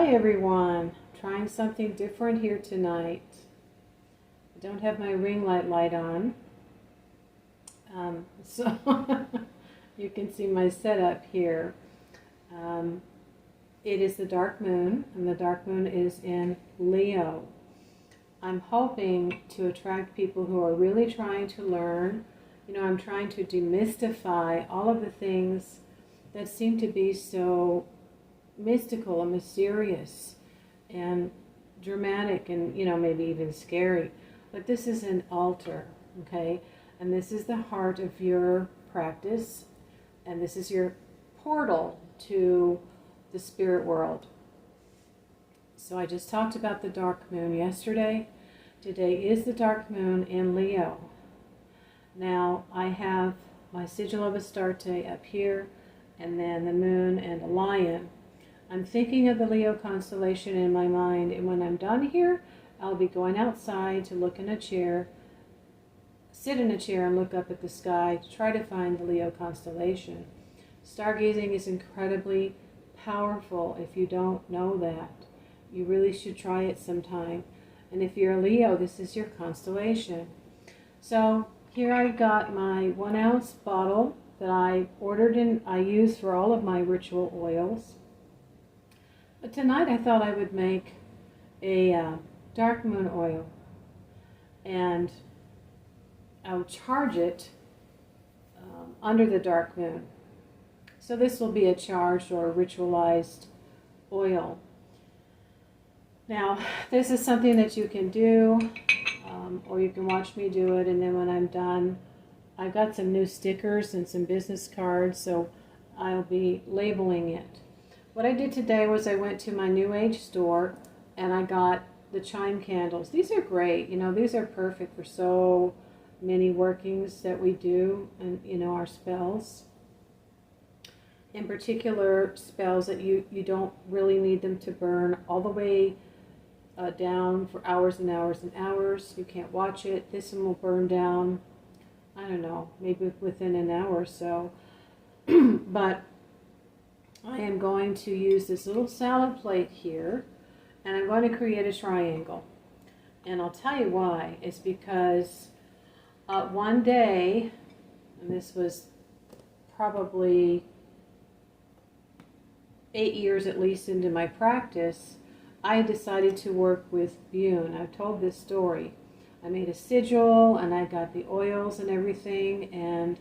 Hi everyone, trying something different here tonight. I don't have my ring light on, so you can see my setup here. It is the dark moon, and the dark moon is in Leo. I'm hoping to attract people who are really trying to learn. You know, I'm trying to demystify all of the things that seem to be so mystical and mysterious and dramatic and, you know, maybe even scary. But this is an altar, okay? And this is the heart of your practice, and this is your portal to the spirit world. So I just talked about the dark moon yesterday. Today is the dark moon in Leo. Now I have my sigil of Astarte up here, and then the moon and a lion. I'm thinking of the Leo constellation in my mind, and when I'm done here, I'll be going outside to look in a chair, sit in a chair and look up at the sky to try to find the Leo constellation. Stargazing is incredibly powerful. If you don't know that, you really should try it sometime. And if you're a Leo, this is your constellation. So here I've got my 1 ounce bottle that I ordered and I use for all of my ritual oils. But tonight I thought I would make a dark moon oil, and I'll charge it under the dark moon. So this will be a charged or a ritualized oil. Now, this is something that you can do, or you can watch me do it, and then when I'm done, I've got some new stickers and some business cards, so I'll be labeling it. What I did today was I went to my New Age store and I got the Chime Candles. These are great. You know, these are perfect for so many workings that we do and, you know, our spells. In particular, spells that you don't really need them to burn all the way down for hours and hours and hours. You can't watch it. This one will burn down, I don't know, maybe within an hour or so. But I am going to use this little salad plate here, and I'm going to create a triangle. And I'll tell you why. It's because one day, and this was probably 8 years at least into my practice, I decided to work with Bune. I've told this story. I made a sigil, and I got the oils and everything, and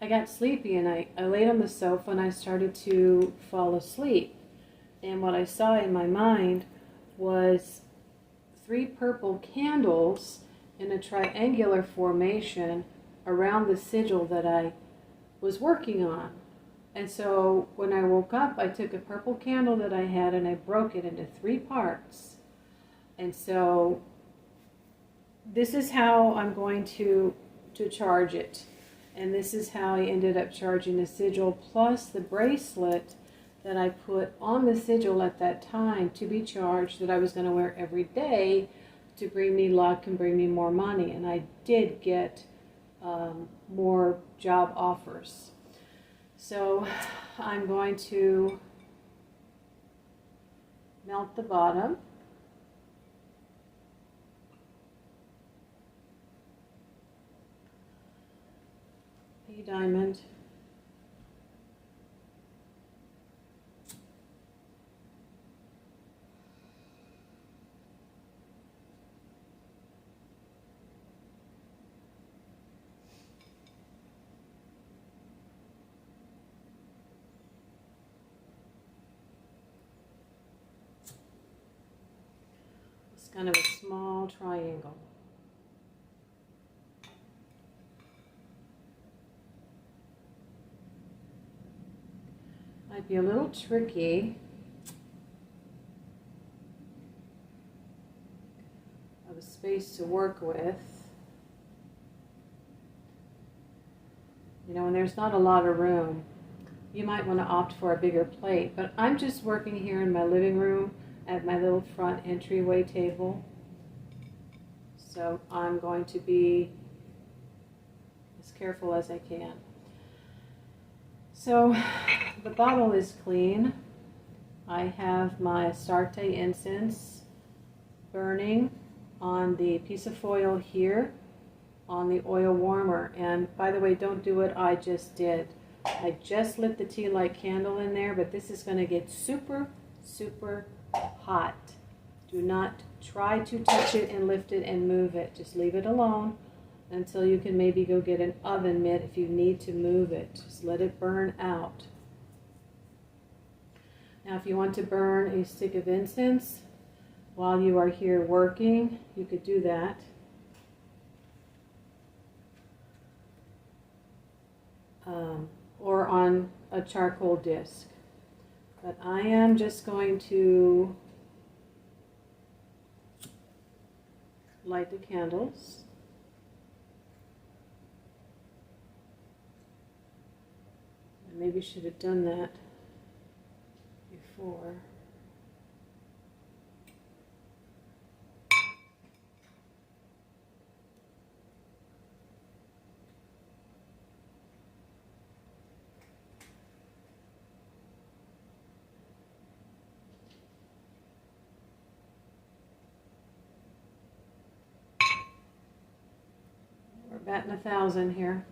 I got sleepy, and I laid on the sofa and I started to fall asleep. And what I saw in my mind was 3 purple candles in a triangular formation around the sigil that I was working on. And so when I woke up, I took a purple candle that I had and I broke it into 3 parts. And so this is how I'm going to charge it. And this is how I ended up charging the sigil, plus the bracelet that I put on the sigil at that time to be charged, that I was going to wear every day to bring me luck and bring me more money. And I did get more job offers. So I'm going to melt the bottom. Diamond. It's kind of a small triangle. Might be a little tricky. I have a space to work with. You know, when there's not a lot of room, you might want to opt for a bigger plate. But I'm just working here in my living room at my little front entryway table. So I'm going to be as careful as I can. So the bottle is clean. I have my Astarte incense burning on the piece of foil here on the oil warmer. And by the way, don't do what I just did. I just lit the tea light candle in there, but this is going to get super, super hot. Do not try to touch it and lift it and move it. Just leave it alone until you can maybe go get an oven mitt if you need to move it. Just let it burn out. Now if you want to burn a stick of incense while you are here working, you could do that. Or on a charcoal disc. But I am just going to light the candles. I maybe should have done that before. We're batting 1,000 here.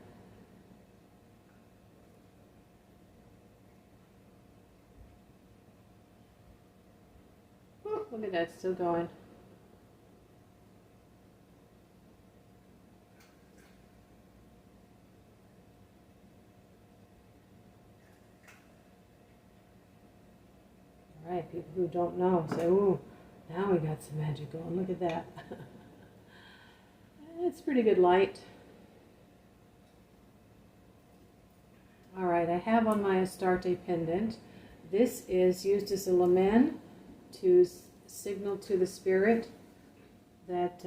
Oh, look at that, still going. All right, people who don't know say, ooh, now we got some magic going. Look at that. It's pretty good light. All right, I have on my Astarte pendant. This is used as a lamen to signal to the spirit that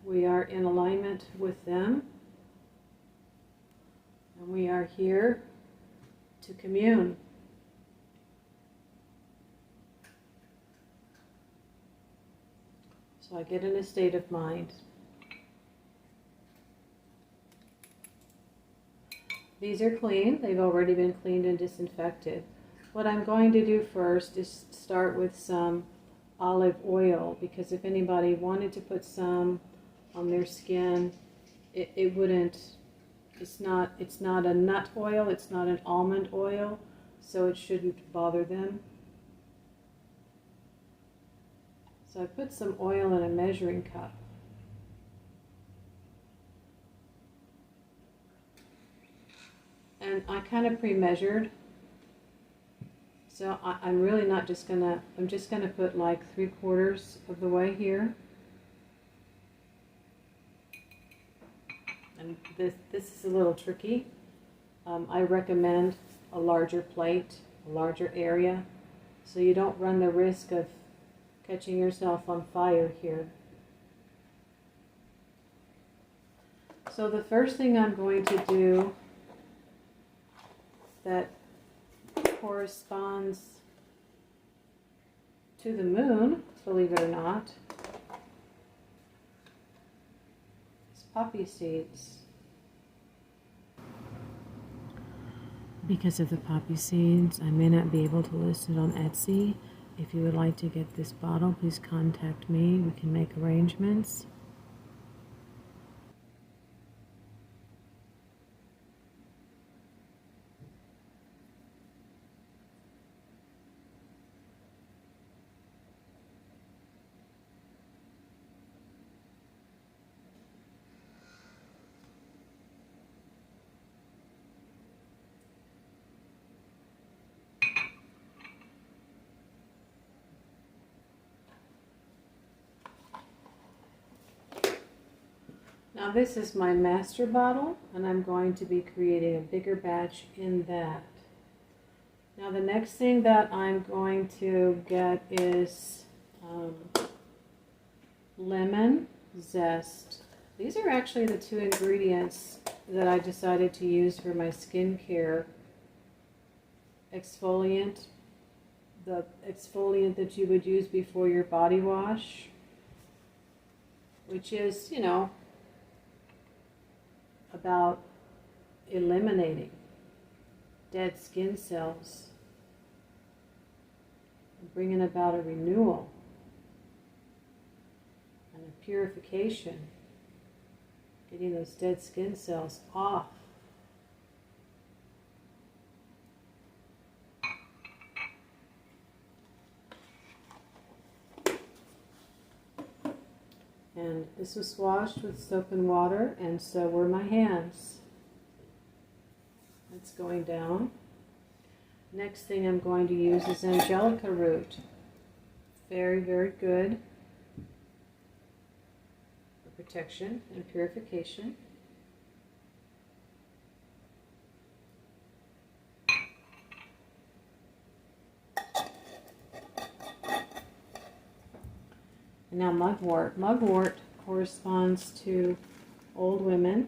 we are in alignment with them. And we are here to commune. So I get in a state of mind. These are clean. They've already been cleaned and disinfected. What I'm going to do first is start with some olive oil, because if anybody wanted to put some on their skin, it wouldn't, it's not a nut oil, it's not an almond oil, so it shouldn't bother them. So I put some oil in a measuring cup. And I kind of pre-measured, so I'm really not just gonna, I'm just gonna put like 3/4 of the way here. And this is a little tricky. I recommend a larger plate, a larger area, so you don't run the risk of catching yourself on fire here. So the first thing I'm going to do that corresponds to the moon, believe it or not, is poppy seeds. Because of the poppy seeds, I may not be able to list it on Etsy. If you would like to get this bottle, please contact me. We can make arrangements. Now this is my master bottle, and I'm going to be creating a bigger batch in that. Now the next thing that I'm going to get is lemon zest. These are actually the 2 ingredients that I decided to use for my skincare exfoliant. The exfoliant that you would use before your body wash, which is, you know, about eliminating dead skin cells, and bringing about a renewal and a purification, getting those dead skin cells off. And this was washed with soap and water, and so were my hands. That's going down. Next thing I'm going to use is Angelica Root. Very, very good for protection and purification. And now mugwort. Mugwort corresponds to old women,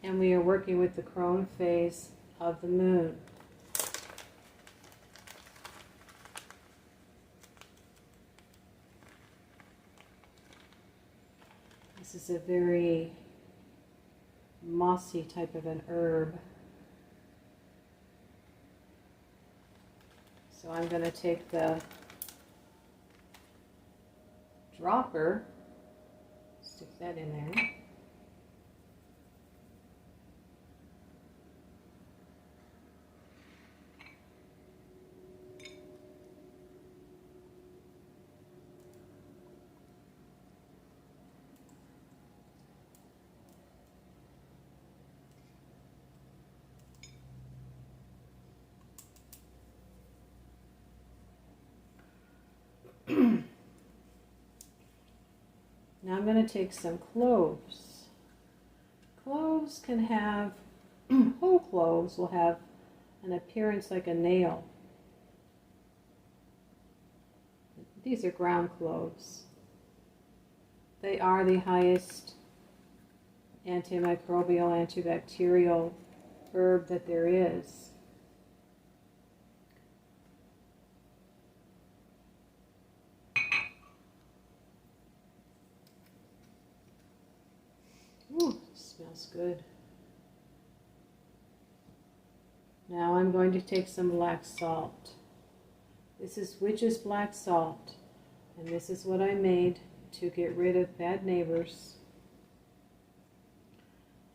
and we are working with the crone phase of the moon. This is a very mossy type of an herb. So I'm going to take the dropper, stick that in there. Now I'm going to take some cloves. Cloves can have, whole cloves will have an appearance like a nail. These are ground cloves. They are the highest antimicrobial, antibacterial herb that there is. Ooh, smells good. Now I'm going to take some black salt. This is witch's black salt, and this is what I made to get rid of bad neighbors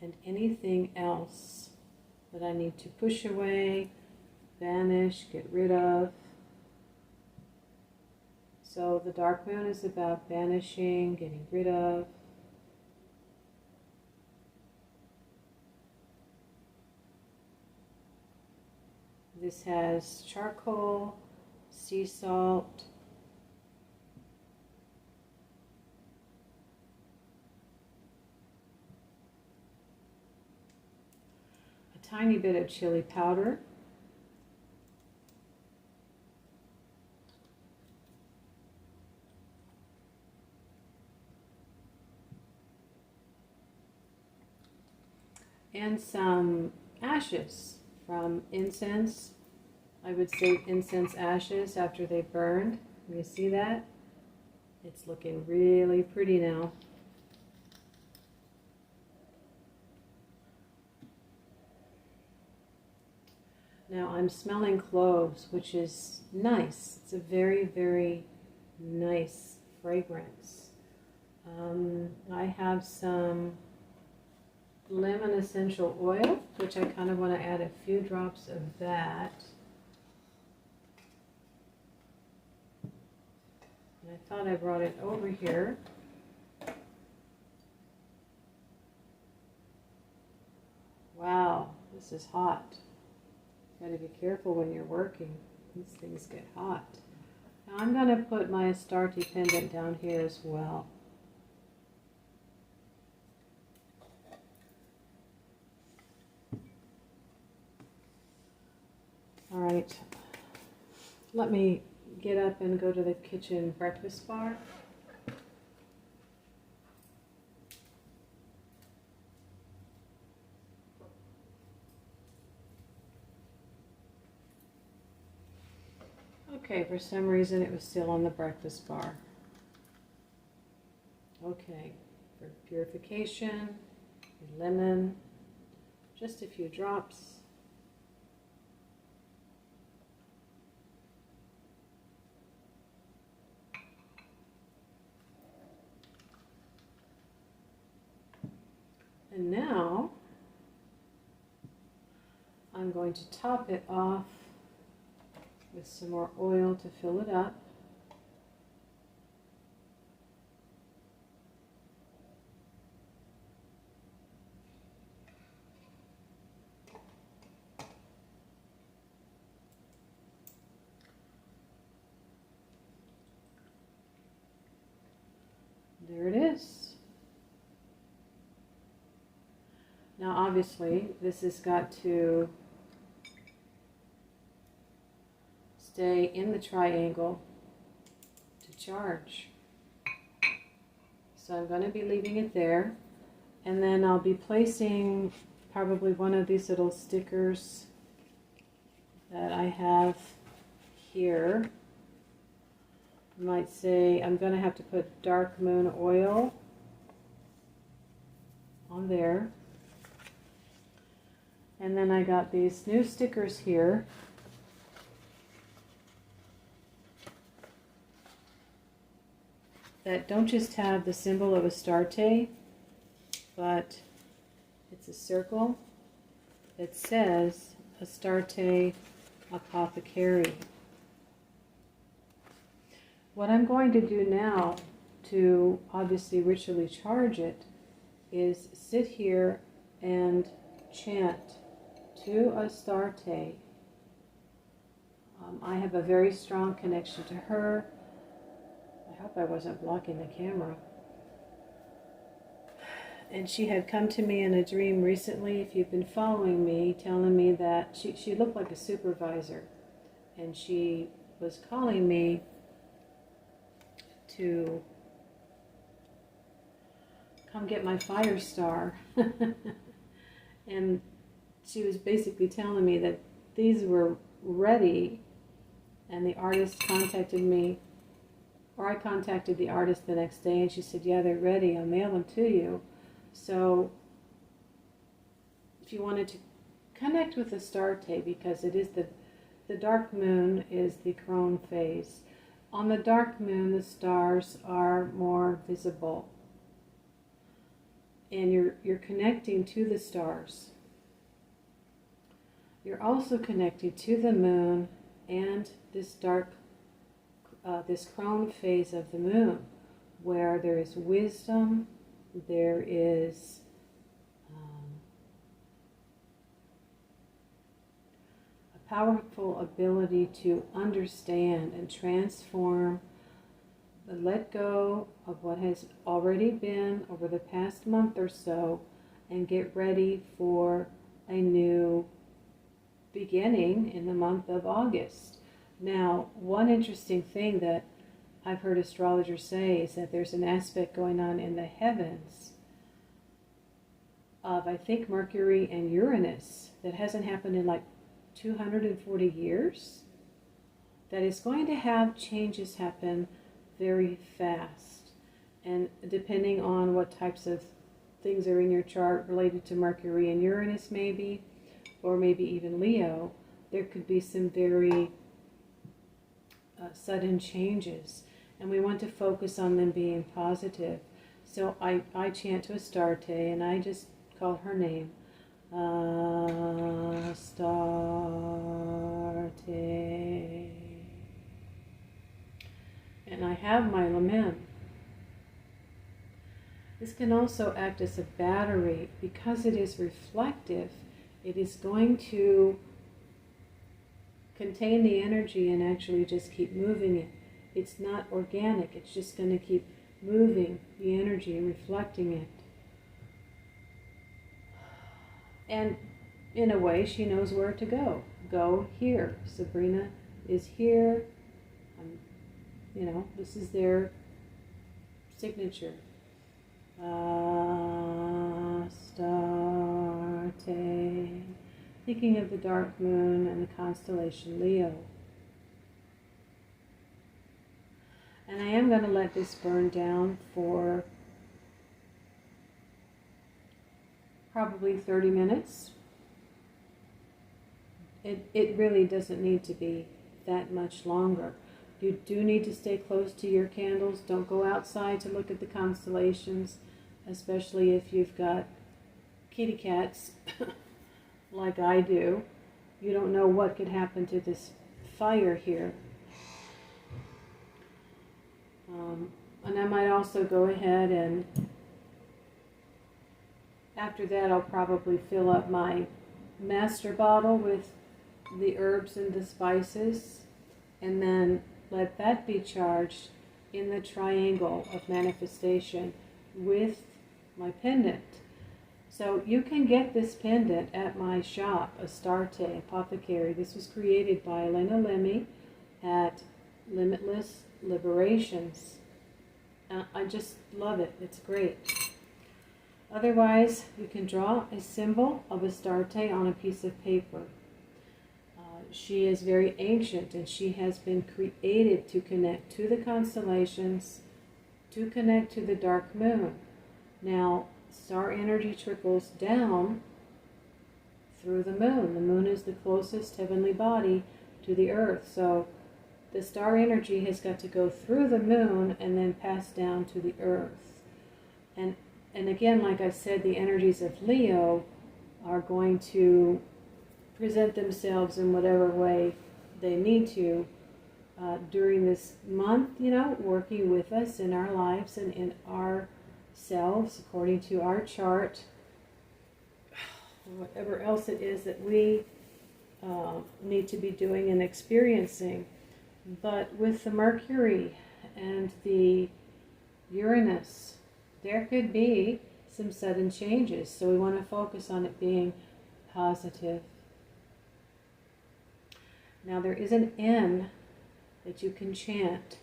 and anything else that I need to push away, banish, get rid of. So the dark moon is about banishing, getting rid of. This has charcoal, sea salt, a tiny bit of chili powder, and some ashes from incense. I would say incense ashes after they burned. You see that? It's looking really pretty now. Now I'm smelling cloves, which is nice. It's a very, very nice fragrance. I have some lemon essential oil, which I kind of want to add a few drops of that. And I thought I brought it over here. Wow, this is hot. Got to be careful when you're working. These things get hot. Now I'm going to put my Astarte pendant down here as well. All right, let me get up and go to the kitchen breakfast bar. Okay, for some reason it was still on the breakfast bar. Okay, for purification, lemon, just a few drops. going to top it off with some more oil to fill it up. There it is. Now obviously this has got to stay in the triangle to charge. So I'm going to be leaving it there, and then I'll be placing probably one of these little stickers that I have here. I might say I'm going to have to put dark moon oil on there. And then I got these new stickers here. That don't just have the symbol of Astarte, but it's a circle that says Astarte Apothecary. What I'm going to do now to obviously ritually charge it is sit here and chant to Astarte. I have a very strong connection to her. I hope I wasn't blocking the camera. And she had come to me in a dream recently, if you've been following me, telling me that she looked like a supervisor. And she was calling me to come get my fire star. And she was basically telling me that these were ready, and the artist contacted me, or I contacted the artist the next day, and she said, yeah, they're ready, I'll mail them to you. So if you wanted to connect with Astarte, because it is the dark moon is the crone phase. On the dark moon, the stars are more visible, and you're connecting to the stars. You're also connected to the moon and this this crone phase of the moon, where there is wisdom, there is a powerful ability to understand and transform, let go of what has already been over the past month or so, and get ready for a new beginning in the month of August. Now, one interesting thing that I've heard astrologers say is that there's an aspect going on in the heavens of, I think, Mercury and Uranus that hasn't happened in like 240 years, that is going to have changes happen very fast. And depending on what types of things are in your chart related to Mercury and Uranus maybe, or maybe even Leo, there could be some very sudden changes. And we want to focus on them being positive. So I chant to Astarte, and I just call her name. Astarte. And I have my lament. This can also act as a battery. Because it is reflective, it is going to contain the energy and actually just keep moving it. It's not organic, it's just going to keep moving the energy and reflecting it. And in a way, she knows where to go. Go here. Sabrina is here. This is their signature. Astarte. Thinking of the dark moon and the constellation Leo. And I am going to let this burn down for probably 30 minutes. It really doesn't need to be that much longer. You do need to stay close to your candles. Don't go outside to look at the constellations, especially if you've got kitty cats like I do. you don't know what could happen to this fire here. And I might also go ahead and after that I'll probably fill up my master bottle with the herbs and the spices, and then let that be charged in the triangle of manifestation with my pendant. So you can get this pendant at my shop, Astarte Apothecary. This was created by Elena Lemmy at Limitless Liberations. I just love it. It's great. Otherwise, you can draw a symbol of Astarte on a piece of paper. She is very ancient, and she has been created to connect to the constellations, to connect to the dark moon. Now, star energy trickles down through the moon. The moon is the closest heavenly body to the earth. So the star energy has got to go through the moon and then pass down to the earth. And again, like I said, the energies of Leo are going to present themselves in whatever way they need to during this month, working with us in our lives and in ourselves according to our chart, whatever else it is that we need to be doing and experiencing. But with the Mercury and the Uranus, there could be some sudden changes, so we want to focus on it being positive. Now there is an N that you can chant,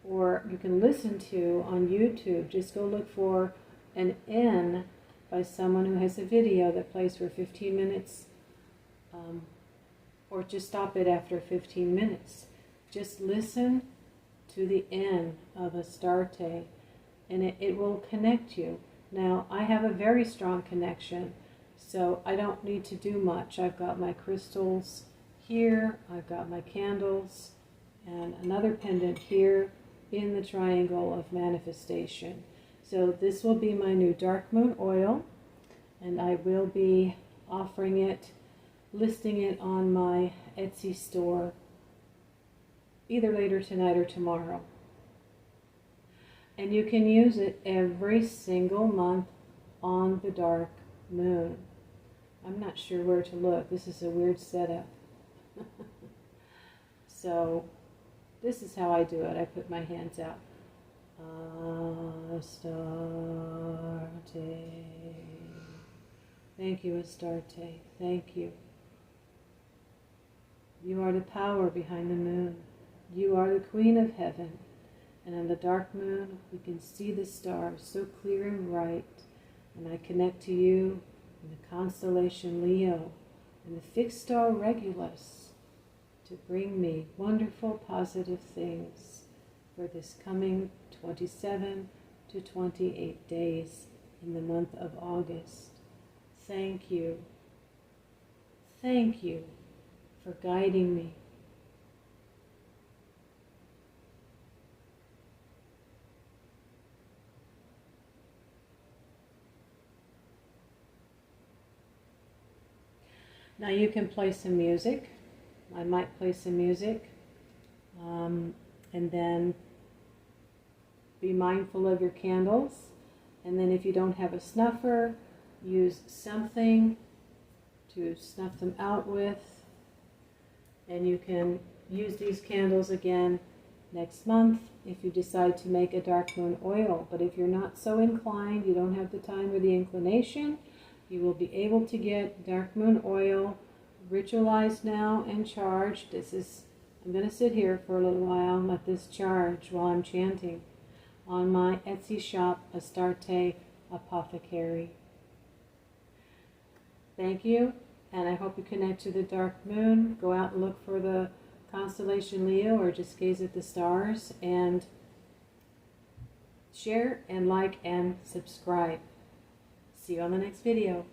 or you can listen to on YouTube. Just go look for an N by someone who has a video that plays for 15 minutes, or just stop it after 15 minutes. Just listen to the N of Astarte, and it will connect you. Now, I have a very strong connection, so I don't need to do much. I've got my crystals here, I've got my candles, and another pendant here in the triangle of manifestation. So this will be my new dark moon oil, and I will be offering it, listing it on my Etsy store either later tonight or tomorrow. And you can use it every single month on the dark moon. I'm not sure where to look. This is a weird setup. So this is how I do it. I put my hands out. Astarte. Thank you, Astarte. Thank you. You are the power behind the moon. You are the queen of heaven. And on the dark moon, we can see the stars so clear and bright. And I connect to you in the constellation Leo and the fixed star Regulus to bring me wonderful, positive things for this coming 27 to 28 days in the month of August. Thank you. Thank you for guiding me. Now you can play some music. I might play some music, and then be mindful of your candles. And then if you don't have a snuffer, use something to snuff them out with. And you can use these candles again next month if you decide to make a dark moon oil. But if you're not so inclined, you don't have the time or the inclination, you will be able to get dark moon oil ritualized now and charged. I'm going to sit here for a little while and let this charge while I'm chanting on my Etsy shop, Astarte Apothecary. Thank you, and I hope you connect to the dark moon. Go out and look for the constellation Leo, or just gaze at the stars, and share and like and subscribe. See you on the next video.